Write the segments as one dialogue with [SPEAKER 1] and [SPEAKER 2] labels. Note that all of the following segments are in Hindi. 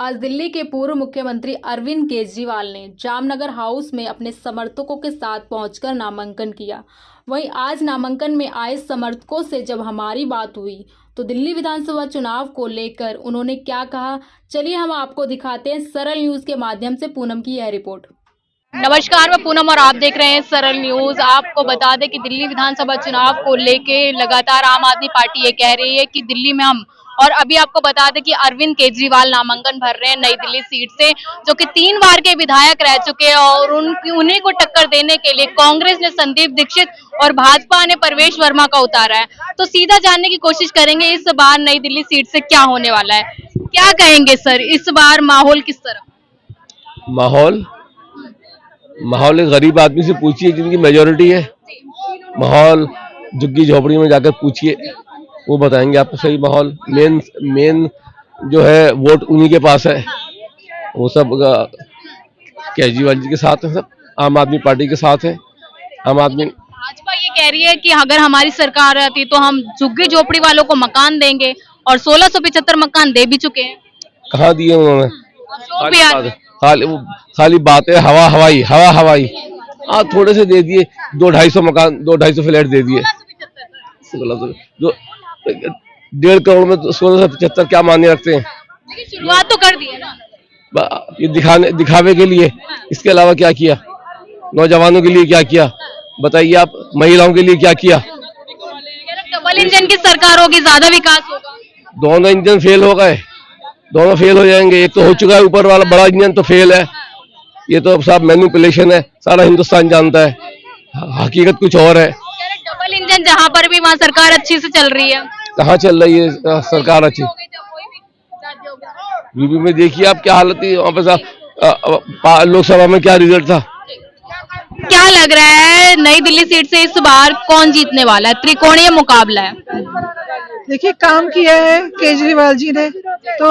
[SPEAKER 1] आज दिल्ली के पूर्व मुख्यमंत्री अरविंद केजरीवाल ने जामनगर हाउस में अपने समर्थकों के साथ पहुंचकर नामांकन किया। वहीं आज नामांकन में आए समर्थकों से जब हमारी बात हुई तो दिल्ली विधानसभा चुनाव को लेकर उन्होंने क्या कहा, चलिए हम आपको दिखाते हैं सरल न्यूज के माध्यम से। पूनम की यह रिपोर्ट।
[SPEAKER 2] नमस्कार, मैं पूनम और आप देख रहे हैं सरल न्यूज। आपको बता दें कि दिल्ली विधानसभा चुनाव को लेके लगातार आम आदमी पार्टी ये कह रही है कि दिल्ली में हम, और अभी आपको बता दें कि अरविंद केजरीवाल नामांकन भर रहे हैं नई दिल्ली सीट से, जो कि 3 बार के विधायक रह चुके हैं, और उन्हीं को टक्कर देने के लिए कांग्रेस ने संदीप दीक्षित और भाजपा ने प्रवेश वर्मा का उतारा है। तो सीधा जानने की कोशिश करेंगे इस बार नई दिल्ली सीट से क्या होने वाला है। क्या कहेंगे सर, इस बार माहौल किस तरह?
[SPEAKER 3] माहौल एक गरीब आदमी से पूछिए जिनकी मेजोरिटी है। माहौल झुग्गी झोपड़ी में जाकर पूछिए, वो बताएंगे आपको सही माहौल। मेन जो है वोट उन्हीं के पास है। वो सब केजरीवाल जी के साथ है, सब आम आदमी पार्टी के साथ है। आम आदमी
[SPEAKER 2] भाजपा ये कह रही है कि अगर हमारी सरकार आती तो हम झुग्गी झोपड़ी वालों को मकान देंगे, और 1675 मकान दे भी चुके हैं।
[SPEAKER 3] कहाँ दिए उन्होंने? खाली बातें, हवा हवाई। हाँ, थोड़े से दे दिए, 200-250 मकान, 200-250 फ्लैट दे दिए। 1.5 करोड़ में 1675 क्या मान्य रखते हैं?
[SPEAKER 2] शुरुआत तो कर दी है ना,
[SPEAKER 3] ये दिखावे के लिए। इसके अलावा क्या किया? नौजवानों के लिए क्या किया बताइए आप? महिलाओं के लिए क्या किया?
[SPEAKER 2] डबल इंजन की सरकार होगी, ज्यादा विकास होगा।
[SPEAKER 3] दोनों इंजन फेल हो गए, दोनों फेल हो जाएंगे। एक तो हो चुका है ऊपर वाला बड़ा इंजन, तो फेल है। ये तो सब मैनिपुलेशन है, सारा हिंदुस्तान जानता है। हकीकत कुछ और है।
[SPEAKER 2] डबल इंजन जहाँ पर भी वहाँ सरकार अच्छी से चल रही है।
[SPEAKER 3] कहाँ चल रही है सरकार अच्छी? यूपी में देखिए आप क्या हालत थी वहाँ पे। लोकसभा में क्या रिजल्ट था?
[SPEAKER 2] क्या लग रहा है नई दिल्ली सीट से इस बार कौन जीतने वाला है? त्रिकोणीय मुकाबला है।
[SPEAKER 4] देखिए, काम किया है केजरीवाल जी ने, तो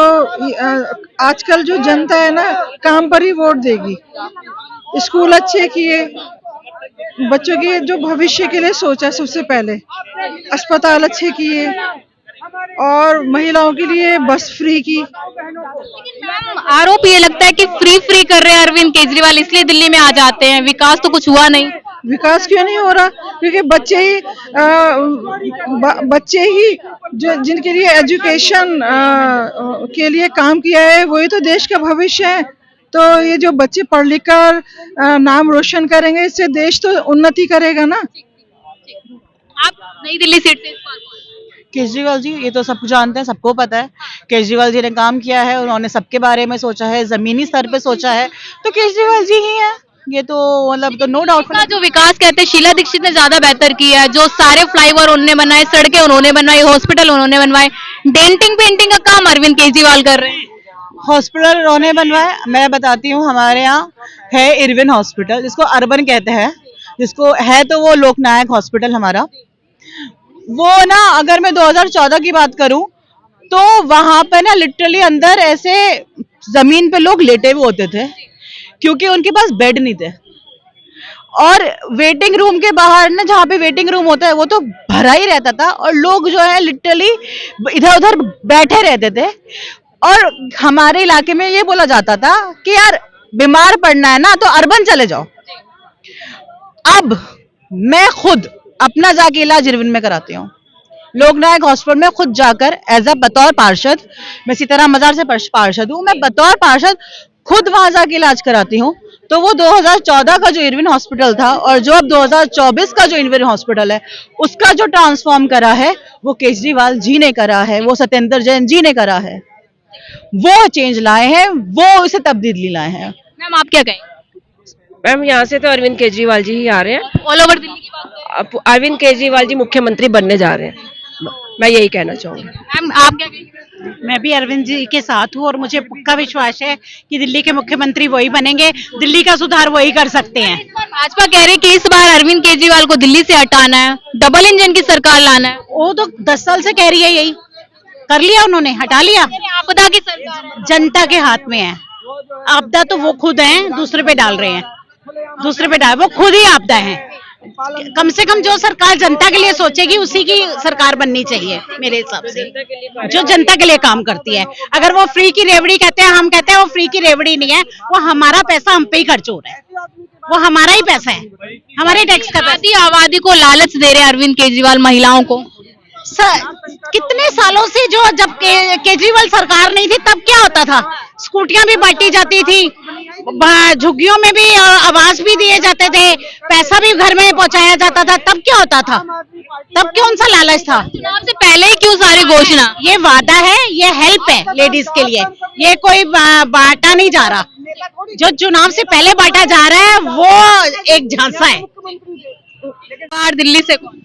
[SPEAKER 4] आजकल जो जनता है ना, काम पर ही वोट देगी। स्कूल अच्छे किए, बच्चों के जो भविष्य के लिए सोचा सबसे पहले, अस्पताल अच्छे किए, और महिलाओं के लिए बस फ्री की।
[SPEAKER 2] आरोप ये लगता है कि फ्री कर रहे हैं अरविंद केजरीवाल, इसलिए दिल्ली में आ जाते हैं। विकास तो कुछ हुआ नहीं।
[SPEAKER 4] विकास क्यों नहीं हो रहा? क्योंकि बच्चे ही जो जिनके लिए एजुकेशन के लिए काम किया है, वही तो देश का भविष्य है। तो ये जो बच्चे पढ़ लिख कर नाम रोशन करेंगे, इससे देश तो उन्नति करेगा ना।
[SPEAKER 2] आप नई दिल्ली सीट से
[SPEAKER 5] केजरीवाल जी, ये तो सब जानते हैं, सबको पता है। केजरीवाल जी ने काम किया है, उन्होंने सबके बारे में सोचा है, जमीनी स्तर पे सोचा है, तो केजरीवाल जी ही है। ये तो मतलब तो नो डाउट।
[SPEAKER 2] जो विकास कहते हैं शीला दीक्षित ने ज्यादा बेहतर किया है। जो सारे फ्लाईओवर उन्होंने बनाए, सड़कें उन्होंने बनवाई, हॉस्पिटल उन्होंने बनवाए। डेंटिंग पेंटिंग का काम अरविंद केजरीवाल कर रहे हैं।
[SPEAKER 5] हॉस्पिटल उन्होंने बनवाए। मैं बताती हूँ, हमारे यहाँ है इरविन हॉस्पिटल, जिसको अर्बन कहते हैं, जिसको है तो वो लोकनायक हॉस्पिटल हमारा। वो ना, अगर मैं 2014 की बात करूं तो वहां पे ना लिटरली अंदर ऐसे जमीन पे लोग लेटे हुए होते थे, क्योंकि उनके पास बेड नहीं थे। और वेटिंग रूम के बाहर ना, जहाँ पे वेटिंग रूम होता है, वो तो भरा ही रहता था, और लोग जो है लिटरली इधर उधर बैठे रहते थे। और हमारे इलाके में ये बोला जाता था कि यार, बीमार पड़ना है ना तो अर्बन चले जाओ। अब मैं खुद अपना जाके इलाज इरविन में कराती हूँ, लोकनायक हॉस्पिटल में खुद जाकर, एज अ बतौर पार्षद। मैं सीताराम मजार से पार्षद हूँ, मैं बतौर पार्षद खुद वहां जाके इलाज कराती हूँ। तो वो 2014 का जो इरविन हॉस्पिटल था, और जो अब 2024 का जो इरविन हॉस्पिटल है, उसका जो ट्रांसफॉर्म करा है, वो केजरीवाल जी ने करा है, वो सत्येंद्र जैन जी ने करा है। वो चेंज लाए हैं, वो इसे तब्दीली लाए हैं।
[SPEAKER 2] मैम, आप क्या कहेंगे?
[SPEAKER 6] मैम, यहाँ से तो अरविंद केजरीवाल जी ही आ रहे हैं।
[SPEAKER 2] ऑल ओवर दिल्ली की बात करें,
[SPEAKER 6] अरविंद केजरीवाल जी मुख्यमंत्री बनने जा रहे हैं। मैं यही कहना चाहूंगी।
[SPEAKER 2] मैम, आप क्या कहेंगे?
[SPEAKER 7] मैं भी अरविंद जी के साथ हूँ, और मुझे पक्का विश्वास है कि दिल्ली के मुख्यमंत्री वही बनेंगे, दिल्ली का सुधार वही कर सकते हैं।
[SPEAKER 2] भाजपा कह रही है कि इस बार अरविंद केजरीवाल को दिल्ली से हटाना है, डबल इंजन की सरकार लाना है।
[SPEAKER 7] वो तो 10 साल से कह रही है, यही कर लिया उन्होंने, हटा लिया।
[SPEAKER 2] आपदा की सरकार
[SPEAKER 7] जनता के हाथ में है। आपदा तो वो खुद हैं, दूसरे पे डाल रहे हैं, वो खुद ही आपदा है। कम से कम जो सरकार जनता के लिए सोचेगी उसी की सरकार बननी चाहिए मेरे हिसाब से, जो जनता के लिए काम करती है। अगर वो फ्री की रेवड़ी कहते हैं, हम कहते हैं वो फ्री की रेवड़ी नहीं है, वो हमारा पैसा हम पे ही खर्च हो रहा है, वो हमारा ही पैसा है, हमारे टैक्स का पैसा।
[SPEAKER 2] आधी आबादी को लालच दे रहे हैं अरविंद केजरीवाल, महिलाओं को।
[SPEAKER 7] कितने सालों से जो जब केजरीवाल सरकार नहीं थी तब क्या होता था, स्कूटियां भी बांटी जाती थी, झुग्गियों में भी आवास भी दिए जाते थे, पैसा भी घर में पहुंचाया जाता था, तब क्या होता था, तब कौन सा लालच था?
[SPEAKER 2] चुनाव से पहले ही क्यों सारी घोषणा?
[SPEAKER 7] ये वादा है, ये हेल्प है लेडीज के लिए, ये कोई बांटा नहीं जा रहा। जो चुनाव से पहले बांटा जा रहा है वो एक झांसा है।
[SPEAKER 2] बाहर दिल्ली से कौन?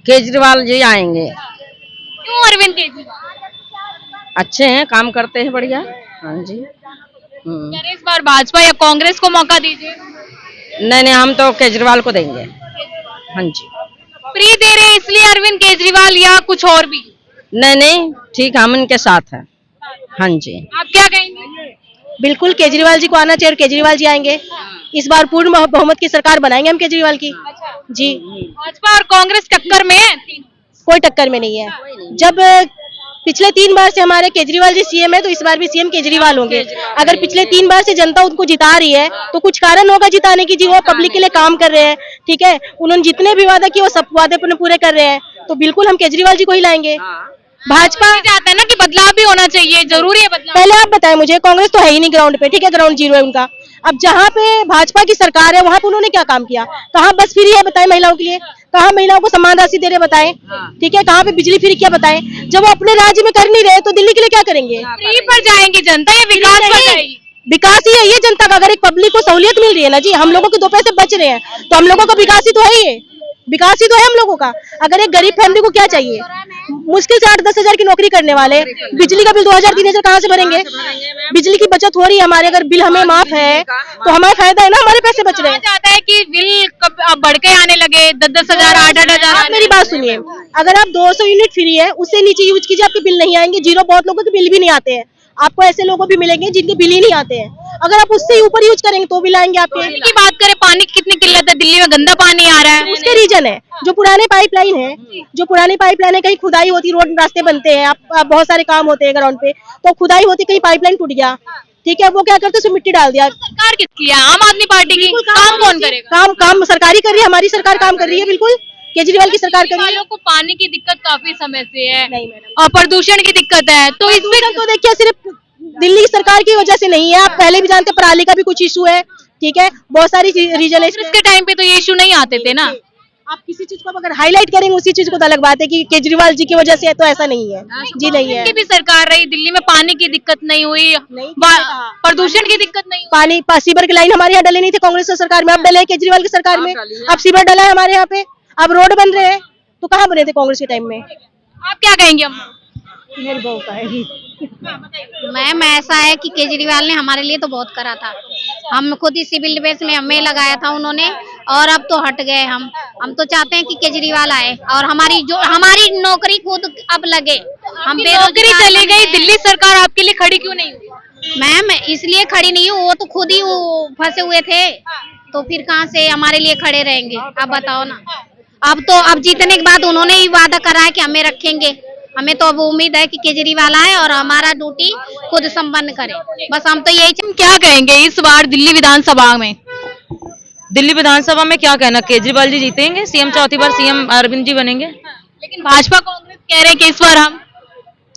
[SPEAKER 6] केजरीवाल जी आएंगे।
[SPEAKER 2] क्यों अरविंद केजरीवाल?
[SPEAKER 6] अच्छे हैं, काम करते हैं बढ़िया। हाँ जी।
[SPEAKER 2] कह रहे इस बार भाजपा या कांग्रेस को मौका दीजिए।
[SPEAKER 6] नहीं नहीं, हम तो केजरीवाल को देंगे। हाँ जी।
[SPEAKER 2] फ्री दे रहे हैं इसलिए अरविंद केजरीवाल या कुछ और भी?
[SPEAKER 6] नहीं नहीं, ठीक, हम इनके साथ हैं। हाँ जी।
[SPEAKER 2] आप क्या कहेंगे?
[SPEAKER 8] बिल्कुल केजरीवाल जी को आना चाहिए और केजरीवाल जी आएंगे। इस बार पूर्ण बहुमत की सरकार बनाएंगे हम केजरीवाल की। जी।
[SPEAKER 2] भाजपा और कांग्रेस टक्कर में है?
[SPEAKER 8] कोई टक्कर में नहीं है। जब पिछले 3 बार से हमारे केजरीवाल जी सीएम है तो इस बार भी सीएम केजरीवाल होंगे। अगर पिछले 3 बार से जनता उनको जिता रही है तो कुछ कारण होगा जिताने की, जी वो पब्लिक के लिए काम कर रहे हैं, ठीक है, उन्होंने जितने भी वादा किए वो सब वादे अपने पूरे कर रहे हैं, तो बिल्कुल हम केजरीवाल जी को ही लाएंगे। भाजपा
[SPEAKER 2] चाहता है ना कि बदलाव भी होना चाहिए, जरूरी है बदलाव।
[SPEAKER 8] पहले आप बताएं मुझे, कांग्रेस तो है ही नहीं ग्राउंड पे, ठीक है, ग्राउंड जीरो है उनका। अब जहाँ पे भाजपा की सरकार है वहाँ पे उन्होंने क्या काम किया? कहाँ बस फ्री है बताएं महिलाओं के लिए? कहाँ महिलाओं को सम्मान राशि दे रहे बताएं? ठीक है, कहाँ पे बिजली फ्री किया बताएं? जब वो अपने राज्य में कर नहीं रहे तो दिल्ली के लिए क्या करेंगे?
[SPEAKER 2] फ्री पर जाएंगी जनता या विकास पर जाएगी?
[SPEAKER 8] विकास ही है ये जनता का। अगर एक पब्लिक को सहूलियत मिल रही है ना जी, हम लोगों के 2 पैसे बच रहे हैं तो हम लोगों का विकास ही तो है, ये विकास ही तो है हम लोगों का। अगर एक गरीब फैमिली को क्या चाहिए? मुश्किल से 8-10 हजार की नौकरी करने वाले बिजली का बिल 2000-3000 कहाँ से भरेंगे? बिजली की बचत हो रही है हमारे, अगर बिल हमें माफ है तो हमारा फायदा है ना, हमारे पैसे बच रहे हैं।
[SPEAKER 2] चाहता है कि बिल कब अब बढ़ के आने लगे, 10-10 हजार, 8-8 हजार।
[SPEAKER 8] आप मेरी बात सुनिए, अगर आप 200 यूनिट फ्री है उससे नीचे यूज कीजिए, आपके बिल नहीं आएंगे। जीरो बहुत लोगों के बिल भी नहीं आते हैं, आपको ऐसे लोगों भी मिलेंगे जिनके बिल ही नहीं आते हैं। अगर आप उससे ही ऊपर यूज करेंगे तो बिल आएंगे आपके।
[SPEAKER 2] पानी की बात करें, पानी की कितनी किल्लत है दिल्ली में, गंदा पानी आ रहा है।
[SPEAKER 8] उसके रीजन है जो पुराने पाइपलाइन है, जो पुरानी पाइपलाइन है, कहीं खुदाई होती, रोड रास्ते बनते हैं, आप बहुत सारे काम होते हैं ग्राउंड पे, तो खुदाई होती, कहीं पाइपलाइन टूट गया, ठीक है, वो क्या करते उसमें मिट्टी डाल दिया।
[SPEAKER 2] सरकार किसकी है? आम आदमी पार्टी की। काम कौन करेगा?
[SPEAKER 8] काम सरकारी कर रही है, हमारी सरकार काम कर रही है, बिल्कुल केजरीवाल की सरकार कर रही है।
[SPEAKER 2] वालों को पानी की दिक्कत काफी समय से है
[SPEAKER 8] नहीं मैडम,
[SPEAKER 2] और प्रदूषण की दिक्कत है, तो इसमें
[SPEAKER 8] तो देखिए सिर्फ दिल्ली सरकार की वजह से नहीं है, आप पहले भी जानते, पराली का भी कुछ इशू है, ठीक है, बहुत सारी रीजन है।
[SPEAKER 2] इसके टाइम पे तो ये इशू नहीं आते थे ना।
[SPEAKER 8] आप किसी चीज को अगर हाईलाइट करेंगे उसी चीज को तो अलग बात है कि केजरीवाल जी की वजह से है, तो ऐसा नहीं है जी, नहीं है।
[SPEAKER 2] की भी सरकार रही, दिल्ली में पानी की दिक्कत नहीं हुई, प्रदूषण की दिक्कत नहीं हुई।
[SPEAKER 8] पानी सीवर की लाइन हमारे यहाँ डले नहीं थे कांग्रेस की सरकार में, अब डले केजरीवाल की सरकार में, अब सीवर डला है हमारे यहाँ पे, अब रोड बन रहे हैं, तो कहाँ बने थे कांग्रेस के टाइम में?
[SPEAKER 2] आप क्या कहेंगे अम्मा?
[SPEAKER 8] मेरी बहू का है।
[SPEAKER 9] मैम ऐसा है कि केजरीवाल ने हमारे लिए तो बहुत करा था, हम खुद ही सिविल डिफेंस में हमें लगाया था उन्होंने, और अब तो हट गए। हम तो चाहते हैं कि केजरीवाल आए और हमारी नौकरी खुद अब लगे। हम
[SPEAKER 2] नौकरी चली गई, दिल्ली सरकार आपके लिए खड़ी क्यों नहीं हुई?
[SPEAKER 9] मैम इसलिए खड़ी नहीं हुई, वो तो खुद ही फंसे हुए थे, तो फिर कहाँ से हमारे लिए खड़े रहेंगे? आप बताओ ना। अब जीतने के बाद उन्होंने ही वादा करा है कि हमें रखेंगे, हमें तो अब उम्मीद है कि केजरीवाल आए और हमारा ड्यूटी खुद संपन्न करे, बस हम तो यही।
[SPEAKER 2] क्या कहेंगे इस बार दिल्ली विधानसभा में?
[SPEAKER 6] दिल्ली विधानसभा में क्या कहना, केजरीवाल जी जीतेंगे, सीएम चौथी बार सीएम अरविंद जी बनेंगे।
[SPEAKER 2] लेकिन भाजपा कांग्रेस कह रहे हैं कि इस बार हम।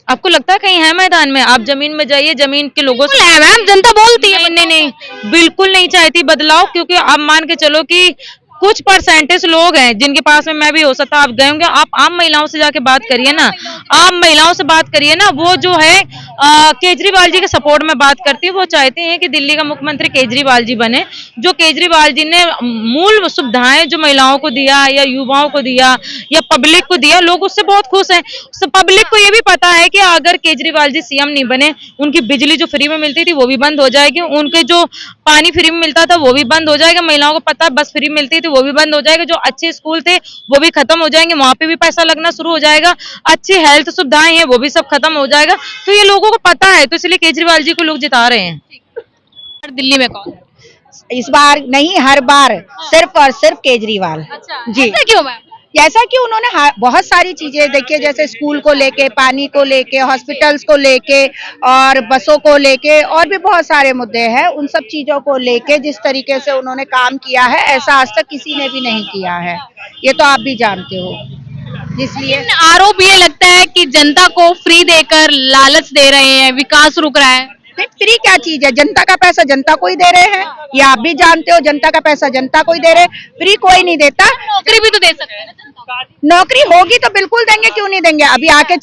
[SPEAKER 6] आपको लगता है कहीं है मैदान में? आप जमीन में जाइए, जमीन के लोगों से।
[SPEAKER 2] है मैम, जनता बोलती है।
[SPEAKER 6] नहीं, बिल्कुल नहीं चाहती बदलाव, क्योंकि आप मान के चलो कि कुछ परसेंटेज लोग हैं जिनके पास में, मैं भी हो सकता आप गए होंगे, आप आम महिलाओं से जाके बात करिए ना, आम महिलाओं से बात करिए ना, वो जो है केजरीवाल जी के सपोर्ट में बात करती है, वो चाहते हैं कि दिल्ली का मुख्यमंत्री केजरीवाल जी बने। जो केजरीवाल जी ने मूल सुविधाएं जो महिलाओं को दिया या युवाओं को दिया या पब्लिक को दिया, लोग उससे बहुत खुश हैं। पब्लिक को ये भी पता है कि अगर केजरीवाल जी सीएम नहीं बने, उनकी बिजली जो फ्री में मिलती थी वो भी बंद हो जाएगी, उनके जो पानी फ्री में मिलता था वो भी बंद हो जाएगा, महिलाओं को पता बस फ्री मिलती थी वो भी बंद हो जाएगा, जो अच्छे स्कूल थे वो भी खत्म हो जाएंगे, वहां पे भी पैसा लगना शुरू हो जाएगा, अच्छी हेल्थ सुविधाएं हैं वो भी सब खत्म हो जाएगा। तो ये लोगों को पता है, तो इसलिए केजरीवाल जी को लोग जिता रहे हैं।
[SPEAKER 2] दिल्ली में कौन?
[SPEAKER 10] इस बार नहीं, हर बार सिर्फ और सिर्फ केजरीवाल।
[SPEAKER 2] अच्छा,
[SPEAKER 10] जी।
[SPEAKER 2] ऐसा क्यों मैम?
[SPEAKER 10] जैसा कि उन्होंने बहुत सारी चीजें देखिए, जैसे स्कूल को लेके, पानी को लेके, हॉस्पिटल्स को लेके और बसों को लेके, और भी बहुत सारे मुद्दे हैं। उन सब चीजों को लेके जिस तरीके से उन्होंने काम किया है, ऐसा आज तक किसी ने भी नहीं किया है, ये तो आप भी जानते हो। इसलिए
[SPEAKER 2] लेकिन आरोप ये लगता है कि जनता को फ्री देकर लालच दे रहे हैं, विकास रुक रहा है।
[SPEAKER 10] फ्री क्या चीज है? जनता का पैसा जनता को ही दे रहे हैं, ये आप भी जानते हो। जनता का पैसा जनता को ही दे रहे हैं, फ्री कोई नहीं देता।
[SPEAKER 2] नौकरी भी तो दे सकते हैं ना जनता को।
[SPEAKER 10] नौकरी होगी तो बिल्कुल देंगे, क्यों नहीं देंगे। अभी आते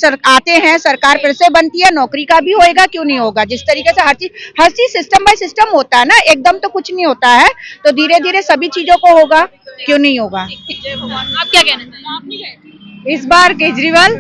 [SPEAKER 10] हैं, सरकार फिर से बनती है, नौकरी का भी होएगा, क्यों नहीं होगा। जिस तरीके से हर चीज सिस्टम बाय सिस्टम होता है ना, एकदम तो कुछ नहीं होता है, तो धीरे धीरे सभी चीजों को होगा, क्यों नहीं होगा।
[SPEAKER 2] आप क्या कहना चाहते हैं?
[SPEAKER 5] इस बार केजरीवाल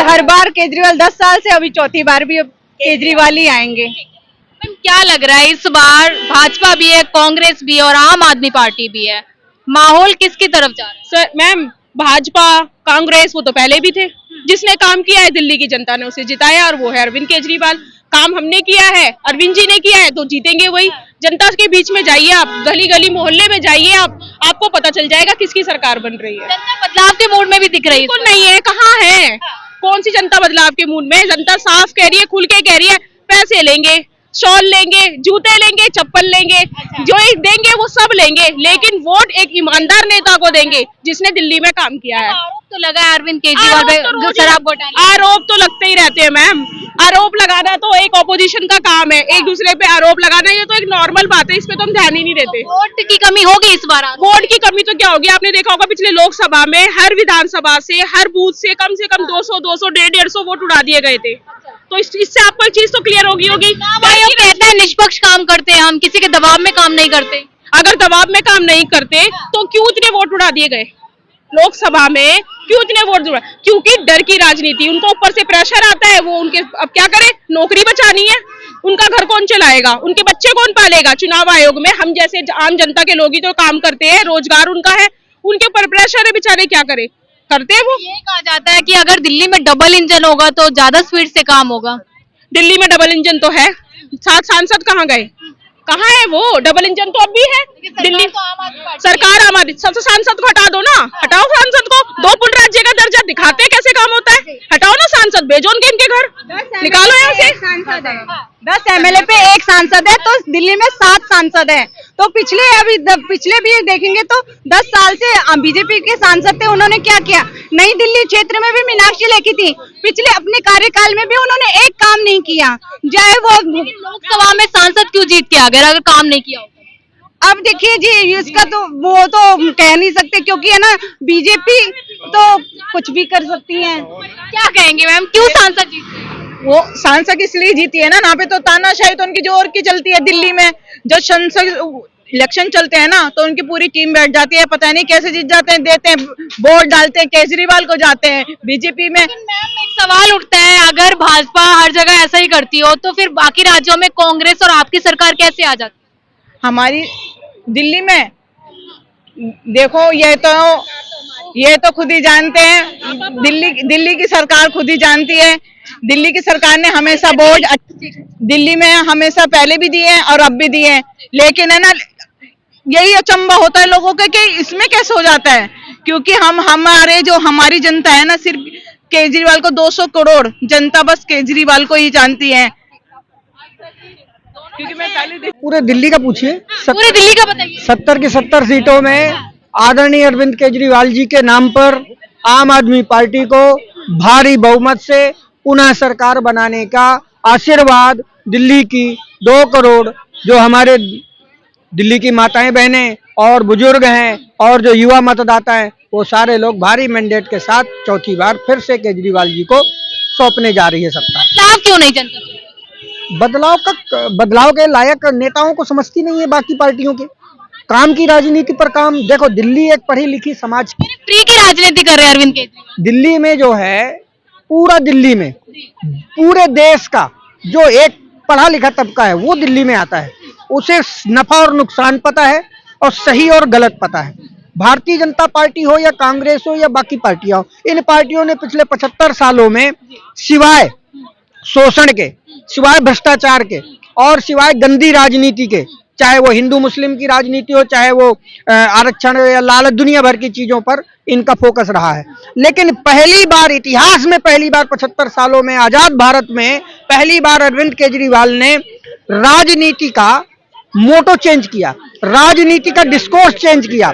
[SPEAKER 5] हर बार केजरीवाल 10 साल से, अभी चौथी बार भी केजरीवाल ही आएंगे।
[SPEAKER 2] मैम क्या लग रहा है इस बार भाजपा भी है, कांग्रेस भी है और आम आदमी पार्टी भी है, माहौल किसकी तरफ जा रहा है?
[SPEAKER 11] सर मैम, भाजपा कांग्रेस वो तो पहले भी थे, जिसने काम किया है दिल्ली की जनता ने उसे जिताया, और वो है अरविंद केजरीवाल। काम हमने किया है, अरविंद जी ने किया है, तो जीतेंगे वही। जनता के बीच में जाइए आप, गली गली मोहल्ले में जाइए आप, आपको पता चल जाएगा किसकी सरकार बन रही है।
[SPEAKER 2] जनता बदलाव के मूड में भी दिख रही है।
[SPEAKER 11] बिल्कुल नहीं है, कहाँ है? कौन सी जनता बदलाव के मूड में? जनता साफ कह रही है, खुल के कह रही है, पैसे लेंगे, शॉल लेंगे, जूते लेंगे, चप्पल लेंगे, जो देंगे वो सब लेंगे, लेकिन वोट एक ईमानदार नेता को देंगे जिसने दिल्ली में काम किया है।
[SPEAKER 2] आरोप तो लगा है अरविंद केजरीवाल पे शराब घोटाले।
[SPEAKER 11] आरोप तो लगते ही रहते हैं मैम, आरोप लगाना तो एक ऑपोजिशन का काम है, एक दूसरे पे आरोप लगाना ये तो एक नॉर्मल बात है, इस पे तो हम ध्यान ही नहीं देते।
[SPEAKER 2] वोट की कमी होगी इस बार।
[SPEAKER 11] वोट की कमी तो क्या होगी, आपने देखा होगा पिछले लोकसभा में हर विधानसभा से, हर बूथ से कम 200, 150 वोट उड़ा दिए गए थे, तो इससे आपको एक चीज तो क्लियर होगी।
[SPEAKER 2] आयोग कहता है निष्पक्ष काम करते हैं हम, किसी के दबाव में काम नहीं करते।
[SPEAKER 11] अगर दबाव में काम नहीं करते तो क्यों इतने वोट उड़ा दिए गए लोकसभा में? क्यों इतने वोट उड़ा? क्योंकि डर की राजनीति, उनको ऊपर से प्रेशर आता है, वो उनके अब क्या करे, नौकरी बचानी है, उनका घर कौन चलाएगा, उनके बच्चे कौन पालेगा। चुनाव आयोग में हम जैसे आम जनता के लोग ही तो काम करते हैं, रोजगार उनका है, उनके ऊपर प्रेशर है, बेचारे क्या करे, करते हैं वो।
[SPEAKER 2] ये कहा जाता है कि अगर दिल्ली में डबल इंजन होगा तो ज्यादा स्पीड से काम होगा।
[SPEAKER 11] दिल्ली में डबल इंजन तो है, 7 सांसद कहाँ गए, कहाँ है वो? डबल इंजन तो अब भी है दिल्ली सरकार। आम आदमी सांसद को हटा दो ना, हटाओ सांसद को, 2 पुल राज्य का दर्जा दिखाते हैं कैसे काम होता है, हटाओ ना सांसद, भेजो उनके इनके घर, निकालो यहाँ से।
[SPEAKER 5] 10 एमएलए पे 1 सांसद है, तो दिल्ली में 7 सांसद है। तो पिछले भी देखेंगे तो 10 साल से बीजेपी के सांसद थे, उन्होंने क्या किया? नई दिल्ली क्षेत्र में भी मीनाक्षी लेखी थी, पिछले अपने कार्यकाल में भी उन्होंने एक काम नहीं किया, चाहे वो
[SPEAKER 2] लोकसभा में सांसद क्यों जीत के आ गए अगर काम नहीं किया?
[SPEAKER 5] अब देखिए जी, इसका तो वो तो कह नहीं सकते, क्योंकि है ना, बीजेपी तो कुछ भी कर सकती है।
[SPEAKER 2] क्या कहेंगे मैम, क्यों सांसद जीते?
[SPEAKER 5] वो सांसद इसलिए जीती है ना, यहाँ पे तो तानाशाही तो उनकी जोर की चलती है। दिल्ली में जब संसद इलेक्शन चलते हैं ना, तो उनकी पूरी टीम बैठ जाती है, पता नहीं कैसे जीत जाते हैं, देते हैं वोट, डालते हैं केजरीवाल को, जाते हैं बीजेपी में।
[SPEAKER 2] मैम एक सवाल उठता है, अगर भाजपा हर जगह ऐसा ही करती हो तो फिर बाकी राज्यों में कांग्रेस और आपकी सरकार कैसे आ जाती?
[SPEAKER 5] हमारी दिल्ली में देखो, ये तो खुद ही जानते हैं, दिल्ली की सरकार खुद ही जानती है। दिल्ली की सरकार ने हमेशा वोट दिल्ली में हमेशा पहले भी दिए हैं और अब भी दिए हैं, लेकिन है ना, यही अचंभा होता है लोगों के कि इसमें कैसे हो जाता है, क्योंकि हमारी जनता है ना, सिर्फ केजरीवाल को 200 करोड़ जनता बस केजरीवाल को ही जानती है। क्योंकि मैं पहले
[SPEAKER 12] पूरे दिल्ली का पूछिए,
[SPEAKER 2] पूरे दिल्ली का बताइए।
[SPEAKER 12] 70 की 70 सीटों में आदरणीय अरविंद केजरीवाल जी के नाम पर आम आदमी पार्टी को भारी बहुमत से पुनः सरकार बनाने का आशीर्वाद दिल्ली की 2 करोड़ जो हमारे दिल्ली की माताएं बहनें और बुजुर्ग हैं और जो युवा मतदाता हैं, वो सारे लोग भारी मैंडेट के साथ चौथी बार फिर से केजरीवाल जी को सौंपने जा रही है सत्ता।
[SPEAKER 2] बदलाव क्यों नहीं जनता?
[SPEAKER 12] बदलाव के लायक नेताओं को समझती नहीं है बाकी पार्टियों के। काम की राजनीति पर काम, देखो दिल्ली एक पढ़ी लिखी समाज की,
[SPEAKER 2] फ्री की राजनीति कर रहे हैं अरविंद केजरीवाल।
[SPEAKER 12] दिल्ली में जो है, पूरा दिल्ली में पूरे देश का जो एक पढ़ा लिखा तबका है वो दिल्ली में आता है, उसे नफा और नुकसान पता है और सही और गलत पता है। भारतीय जनता पार्टी हो या कांग्रेस हो या बाकी पार्टियां हो, इन पार्टियों ने पिछले 75 सालों में सिवाय शोषण के, सिवाय भ्रष्टाचार के और सिवाय गंदी राजनीति के, चाहे वो हिंदू मुस्लिम की राजनीति हो, चाहे वो आरक्षण या लालच, दुनिया भर की चीजों पर इनका फोकस रहा है। लेकिन पहली बार इतिहास में, पहली बार 75 सालों में, आजाद भारत में पहली बार अरविंद केजरीवाल ने राजनीति का मोटो चेंज किया, राजनीति का डिस्कोर्स चेंज किया।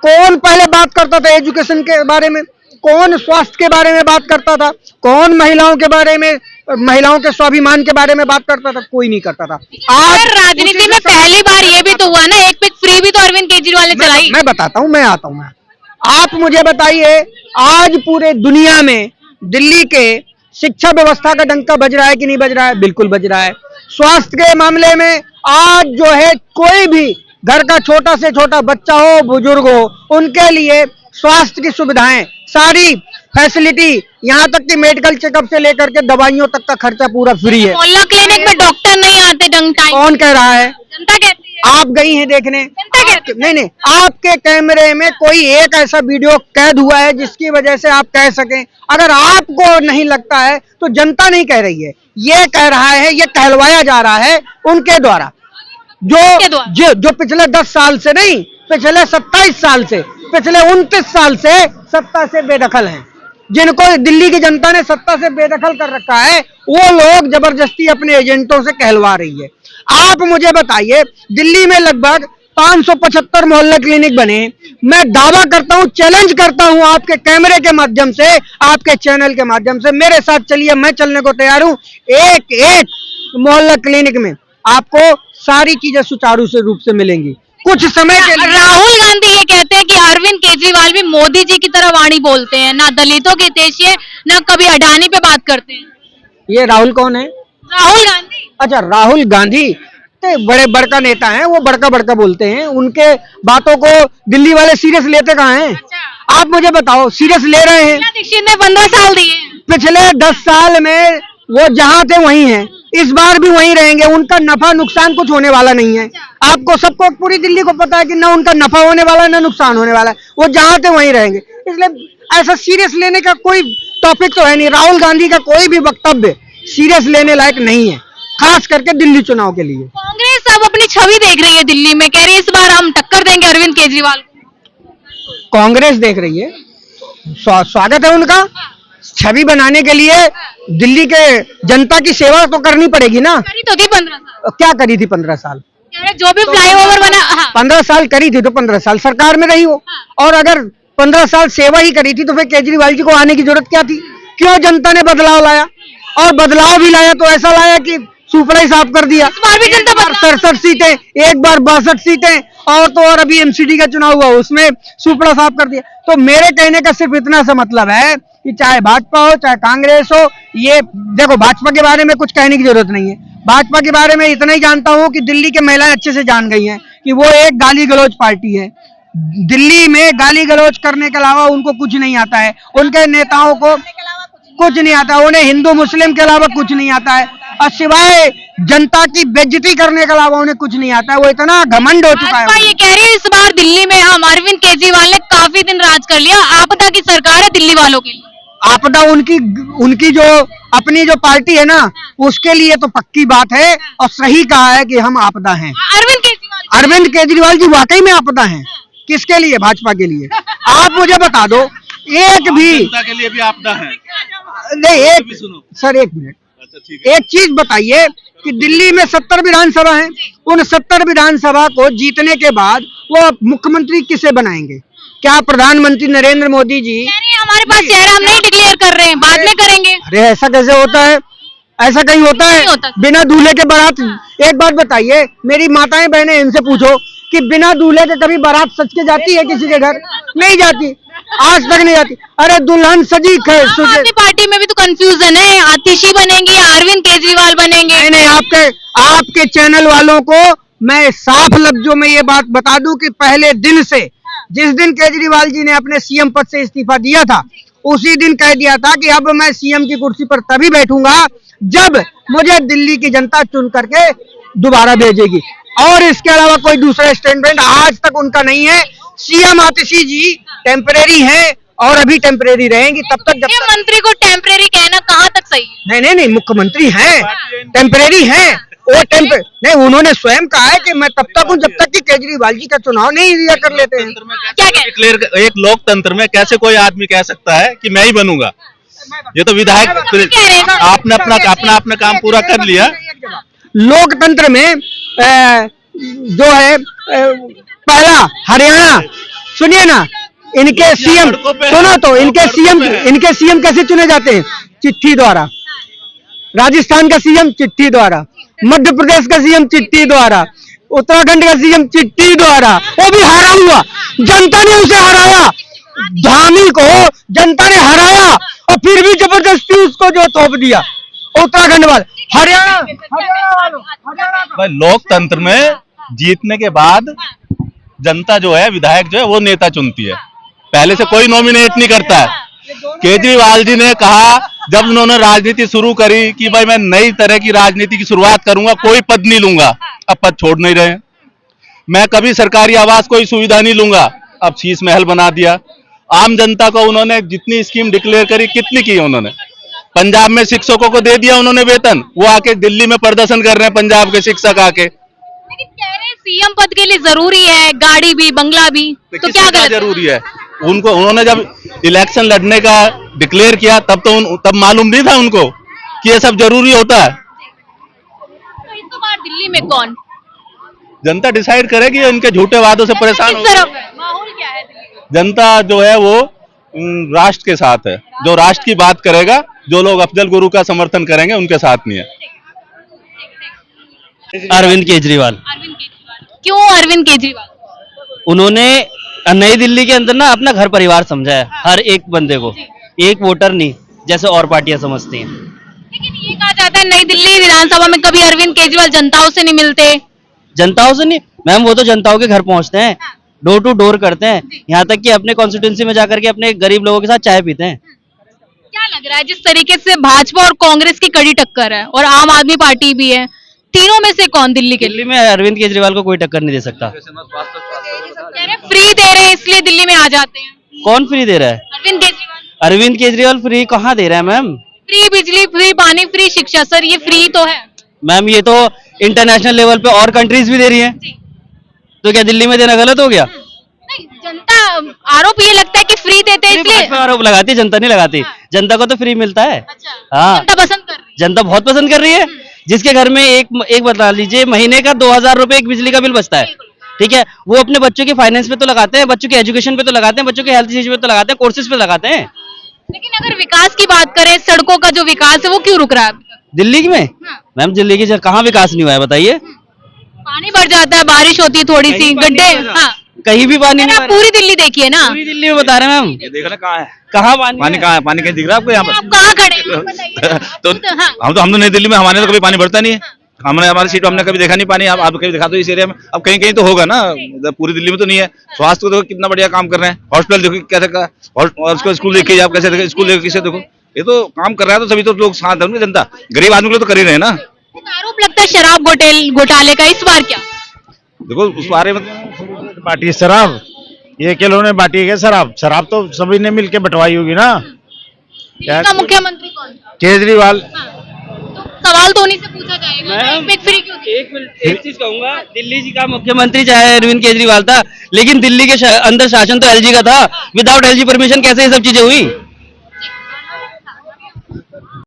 [SPEAKER 12] कौन पहले बात करता था एजुकेशन के बारे में, कौन स्वास्थ्य के बारे में बात करता था, कौन महिलाओं के बारे में, महिलाओं के स्वाभिमान के बारे में बात करता था? कोई नहीं करता था।
[SPEAKER 2] आज राजनीति में पहली बार ये भी तो हुआ ना, एक पिक फ्री भी तो अरविंद केजरीवाल ने चलाई।
[SPEAKER 12] मैं बताता हूँ, मैं आता हूँ। आप मुझे बताइए, आज पूरे दुनिया में दिल्ली के शिक्षा व्यवस्था का डंका बज रहा है कि नहीं बज रहा है? बिल्कुल बज रहा है। स्वास्थ्य के मामले में आज जो है, कोई भी घर का छोटा से छोटा बच्चा हो, बुजुर्ग हो, उनके लिए स्वास्थ्य की सुविधाएं, सारी फैसिलिटी, यहाँ तक कि मेडिकल चेकअप से लेकर के दवाइयों तक का खर्चा पूरा फ्री है।
[SPEAKER 2] मोहल्ला क्लिनिक में डॉक्टर नहीं आते ढंग टाइम।
[SPEAKER 12] कौन कह रहा है?
[SPEAKER 2] जनता कहती है।
[SPEAKER 12] आप गई हैं देखने? नहीं, आपके कैमरे में कोई एक ऐसा वीडियो कैद हुआ है जिसकी वजह से आप कह सकें? अगर आपको नहीं लगता है तो जनता नहीं कह रही है, ये कह रहा है, ये कहलवाया जा रहा है उनके द्वारा, जो पिछले 10 साल से नहीं, पिछले 27 साल से, पिछले 29 साल से सत्ता से बेदखल हैं, जिनको दिल्ली की जनता ने सत्ता से बेदखल कर रखा है, वो लोग जबरदस्ती अपने एजेंटों से कहलवा रही है। आप मुझे बताइए, दिल्ली में लगभग 575 मोहल्ला क्लिनिक बने। मैं दावा करता हूं, चैलेंज करता हूं आपके कैमरे के माध्यम से, आपके चैनल के माध्यम से, मेरे साथ चलिए, मैं चलने को तैयार हूं। एक एक मोहल्ला क्लिनिक में आपको सारी चीजें सुचारू से रूप से मिलेंगी। कुछ समय के लिए
[SPEAKER 2] राहुल गांधी ये कहते हैं कि अरविंद केजरीवाल भी मोदी जी की तरह वाणी बोलते हैं, ना दलितों के हितैषी है, ना कभी अडानी पे बात करते हैं।
[SPEAKER 12] ये राहुल कौन है?
[SPEAKER 2] राहुल गांधी।
[SPEAKER 12] अच्छा, राहुल गांधी तो बड़े बड़का नेता हैं, वो बड़का बड़का बोलते हैं, उनके बातों को दिल्ली वाले सीरियस लेते कहाँ हैं? आप मुझे बताओ, सीरियस ले रहे हैं?
[SPEAKER 2] दीक्षित ने 15 साल दिए।
[SPEAKER 12] पिछले 10 साल में वो जहां थे वहीं हैं, इस बार भी वहीं रहेंगे। उनका नफा नुकसान कुछ होने वाला नहीं है। आपको सबको, पूरी दिल्ली को पता है कि ना उनका नफा होने वाला है ना नुकसान होने वाला है, वो जहां थे वहीं रहेंगे। इसलिए ऐसा सीरियस लेने का कोई टॉपिक तो है नहीं। राहुल गांधी का कोई भी वक्तव्य सीरियस लेने लायक नहीं है, खास करके दिल्ली चुनाव के लिए।
[SPEAKER 2] कांग्रेस अब अपनी छवि देख रही है दिल्ली में, कह रही है इस बार हम टक्कर देंगे अरविंद केजरीवाल को।
[SPEAKER 12] कांग्रेस देख रही है, स्वागत है उनका। छवि बनाने के लिए दिल्ली के जनता की सेवा तो करनी पड़ेगी ना।
[SPEAKER 2] करी तो थी 15 साल।
[SPEAKER 12] क्या करी थी 15 साल?
[SPEAKER 2] जो भी फ्लाईओवर बना,
[SPEAKER 12] 15 साल करी थी तो 15 साल सरकार में रही हो, और अगर 15 साल सेवा ही करी थी तो फिर केजरीवाल जी को आने की जरूरत क्या थी? क्यों जनता ने बदलाव लाया? और बदलाव भी लाया तो ऐसा लाया कि सुपड़ा ही साफ कर दिया। 67 सीटें, एक बार 62 सीटें, और तो और अभी एमसीडी का चुनाव हुआ उसमें सुपड़ा साफ कर दिया। तो मेरे कहने का सिर्फ इतना सा मतलब है कि चाहे भाजपा हो चाहे कांग्रेस हो, ये देखो, भाजपा के बारे में कुछ कहने की जरूरत नहीं है। भाजपा के बारे में इतना ही जानता हूं कि दिल्ली के महिलाएं अच्छे से जान गई हैं कि वो एक गाली गलौज पार्टी है। दिल्ली में गाली गलौज करने के अलावा उनको कुछ नहीं आता है, उनके नेताओं को कुछ नहीं आता, उन्हें हिंदू मुस्लिम के अलावा कुछ नहीं आता है, और सिवाय जनता की बेइज्जती करने के अलावा उन्हें कुछ नहीं आता है। वो इतना घमंड हो चुका है।
[SPEAKER 2] ये कह रही है इस बार दिल्ली में हम अरविंद केजरीवाल ने काफी दिन राज कर लिया, आपदा की सरकार है दिल्ली वालों के लिए।
[SPEAKER 12] आपदा उनकी जो अपनी जो पार्टी है ना, उसके लिए तो पक्की बात है, और सही कहा है कि हम आपदा हैं। अरविंद केजरीवाल जी वाकई में आपदा हैं। किसके लिए? भाजपा के लिए। आप मुझे बता दो, एक भी
[SPEAKER 13] जनता के लिए भी आपदा है
[SPEAKER 12] नहीं, सर एक मिनट, एक चीज बताइए कि दिल्ली में 70 विधानसभा हैं, उन 70 विधानसभा को जीतने के बाद वो मुख्यमंत्री किसे बनाएंगे? क्या प्रधानमंत्री नरेंद्र मोदी जी?
[SPEAKER 2] हमारे पास चेहरा हम नहीं डिक्लेयर कर रहे हैं, बाद में करेंगे।
[SPEAKER 12] अरे ऐसा कैसे होता है? ऐसा कहीं होता है? बिना दूल्हे के बारात? एक बात बताइए, मेरी माताएं बहनें, इनसे पूछो कि बिना दूल्हे के कभी बारात सज के जाती है किसी के घर? नहीं जाती, आज तक नहीं जाती। अरे दुल्हन सजी
[SPEAKER 2] पार्टी में भी तो कंफ्यूजन है, आतिशी बनेंगी या अरविंद केजरीवाल बनेंगे?
[SPEAKER 12] नहीं, आपके चैनल वालों को मैं साफ लफ्जों में ये बात बता दूं कि पहले दिन से, जिस दिन केजरीवाल जी ने अपने सीएम पद से इस्तीफा दिया था, उसी दिन कह दिया था कि अब मैं सीएम की कुर्सी पर तभी बैठूंगा जब मुझे दिल्ली की जनता चुन करके दोबारा भेजेगी, और इसके अलावा कोई दूसरा स्टेटमेंट आज तक उनका नहीं है। सीएम आतिशी जी टेम्परेरी हैं और अभी टेम्परेरी रहेंगी तब तक जब
[SPEAKER 2] मंत्री को टेम्परेरी कहना कहाँ तक सही है?
[SPEAKER 12] नहीं, मुख्यमंत्री हैं, टेम्परेरी हैं, वो टाइम पे नहीं, उन्होंने स्वयं कहा है कि मैं तब तक हूँ जब तक कि केजरीवाल जी का चुनाव नहीं दिया कर लेते हैं।
[SPEAKER 2] क्या कह
[SPEAKER 13] एक लोकतंत्र में कैसे कोई आदमी कह सकता है कि मैं ही बनूंगा? ये तो विधायक आपने अपना काम पूरा कर लिया।
[SPEAKER 12] लोकतंत्र में जो है पहला हरियाणा, सुनिए ना, इनके सीएम, सुनो तो, इनके सीएम कैसे चुने जाते हैं? चिट्ठी द्वारा। राजस्थान का सीएम चिट्ठी द्वारा, मध्य प्रदेश का सीएम चिट्ठी द्वारा, उत्तराखंड का सीएम चिट्ठी द्वारा, वो भी हारा हुआ, जनता ने उसे हराया, धामी को जनता ने हराया और फिर भी जबरदस्ती उसको जो थोप दिया उत्तराखंड वाले, हरियाणा
[SPEAKER 13] भाई लोकतंत्र में जीतने के बाद जनता जो है, विधायक जो है वो नेता चुनती है, पहले से कोई नॉमिनेट नहीं करता है। केजरीवाल जी ने कहा जब उन्होंने राजनीति शुरू करी कि भाई मैं नई तरह की राजनीति की शुरुआत करूंगा, कोई पद नहीं लूंगा, अब पद छोड़ नहीं रहे। मैं कभी सरकारी आवास कोई सुविधा नहीं लूंगा, अब शीश महल बना दिया। आम जनता को उन्होंने जितनी स्कीम डिक्लेयर करी, कितनी की उन्होंने? पंजाब में शिक्षकों को दे दिया उन्होंने वेतन, वो आके दिल्ली में प्रदर्शन कर रहे हैं पंजाब के शिक्षक आके।
[SPEAKER 2] लेकिन कह रहे हैं सीएम पद के लिए जरूरी है गाड़ी भी, बंगला भी, तो क्या गलत
[SPEAKER 13] जरूरी है? उन्होंने जब इलेक्शन लड़ने का डिक्लेयर किया तब मालूम नहीं था उनको कि ये सब जरूरी होता है।
[SPEAKER 2] तो इस बार दिल्ली में कौन?
[SPEAKER 13] जनता डिसाइड करेगी, इनके झूठे वादों से परेशान हो।
[SPEAKER 2] माहौल क्या है दिल्ली में?
[SPEAKER 13] जनता जो है वो राष्ट्र के साथ है, जो राष्ट्र की बात करेगा, जो लोग अफजल गुरु का समर्थन करेंगे उनके साथ नहीं है।
[SPEAKER 14] अरविंद केजरीवाल।
[SPEAKER 2] क्यों अरविंद केजरीवाल?
[SPEAKER 14] उन्होंने नई दिल्ली के अंदर ना अपना घर परिवार समझा है, हर एक बंदे को, एक वोटर नहीं जैसे और पार्टियां समझती हैं।
[SPEAKER 2] लेकिन ये कहा जाता है नई दिल्ली विधानसभा में कभी अरविंद केजरीवाल जनताओं से नहीं मिलते।
[SPEAKER 14] जनताओं से नहीं मैम, वो तो जनताओं के घर पहुंचते हैं, डोर टू डोर करते हैं, यहाँ तक कि अपने कॉन्स्टिट्यूंसी में जाकर के अपने गरीब लोगों के साथ चाय पीते हैं।
[SPEAKER 2] क्या लग रहा है जिस तरीके से भाजपा और कांग्रेस की कड़ी टक्कर है और आम आदमी पार्टी भी है, तीनों में से कौन दिल्ली के लिए?
[SPEAKER 14] दिल्ली में अरविंद केजरीवाल को कोई टक्कर नहीं दे सकता।
[SPEAKER 2] फ्री दे रहे हैं इसलिए दिल्ली में आ जाते हैं।
[SPEAKER 14] कौन फ्री दे रहा है?
[SPEAKER 2] अरविंद केजरीवाल।
[SPEAKER 14] अरविंद केजरीवाल फ्री कहाँ दे रहा है मैम?
[SPEAKER 2] फ्री बिजली, फ्री पानी, फ्री शिक्षा, सर ये फ्री तो है
[SPEAKER 14] मैम। ये तो इंटरनेशनल लेवल पे और कंट्रीज भी दे रही है, तो क्या दिल्ली में देना गलत हो गया?
[SPEAKER 2] नहीं, जनता आरोप ये लगता है कि फ्री देते हैं इसलिए
[SPEAKER 14] आरोप लगाती है, जनता नहीं लगाती। जनता को तो फ्री मिलता है। हाँ,
[SPEAKER 2] जनता पसंद कर रही है।
[SPEAKER 14] जनता बहुत पसंद कर रही है। जिसके घर में एक बता लीजिए महीने का 2000 रुपए एक बिजली का बिल बचता है, ठीक है, वो अपने बच्चों के फाइनेंस पे तो लगाते हैं, बच्चों के एजुकेशन पे तो लगाते हैं, बच्चों के हेल्थ चीज पे तो लगाते हैं, कोर्सेज पे लगाते हैं।
[SPEAKER 2] लेकिन अगर विकास की बात करें, सड़कों का जो विकास है वो क्यों रुक रहा है
[SPEAKER 14] दिल्ली में? मैम दिल्ली की कहाँ विकास नहीं हुआ है बताइए?
[SPEAKER 2] पानी भर जाता है, बारिश होती है थोड़ी सी, गड्ढे, हाँ
[SPEAKER 14] कहीं भी पानी नहीं।
[SPEAKER 2] पूरी दिल्ली देखिए ना,
[SPEAKER 14] पूरी दिल्ली में बता रहे हैं मैम।
[SPEAKER 13] देखना कहाँ है,
[SPEAKER 14] कहाँ पानी
[SPEAKER 13] कहाँ है? पानी कहीं दिख रहा है आपको यहाँ पर?
[SPEAKER 2] आप कहाँ खड़े?
[SPEAKER 13] तो हम तो नई दिल्ली में, हमारे तो कभी पानी भरता नहीं है, हमने हमारी सीट हमने कभी देखा नहीं पानी। आप कभी दिखा दो इस एरिया में, अब कहीं कहीं तो होगा ना, पूरी दिल्ली में तो नहीं है। स्वास्थ्य को देखो कितना बढ़िया काम कर रहे हैं, हॉस्पिटल देखो कैसे, स्कूल देखिए आप कैसे देखो, स्कूल देखो किसे देखो, ये तो काम कर रहा है, तो सभी तो लोग साथ है, जनता गरीब आदमी को तो कर ही रहे हैं ना।
[SPEAKER 2] आरोप लगता है शराब घोटाले का, इस बार क्या?
[SPEAKER 13] देखो उस बारे में
[SPEAKER 15] बांटी शराब, ये किलो ने बांटी है शराब तो सभी ने मिलके बंटवाई होगी ना।
[SPEAKER 2] क्या मुख्यमंत्री कौन था?
[SPEAKER 15] केजरीवाल।
[SPEAKER 2] तो सवाल तो उन्हीं से पूछा जाएगा। फ्री क्यों थी?
[SPEAKER 14] एक चीज कहूंगा, दिल्ली जी का मुख्यमंत्री चाहे अरविंद केजरीवाल था, लेकिन दिल्ली के अंदर शासन तो एलजी का था। विदाउट एलजी परमिशन कैसे ये सब चीजें हुई?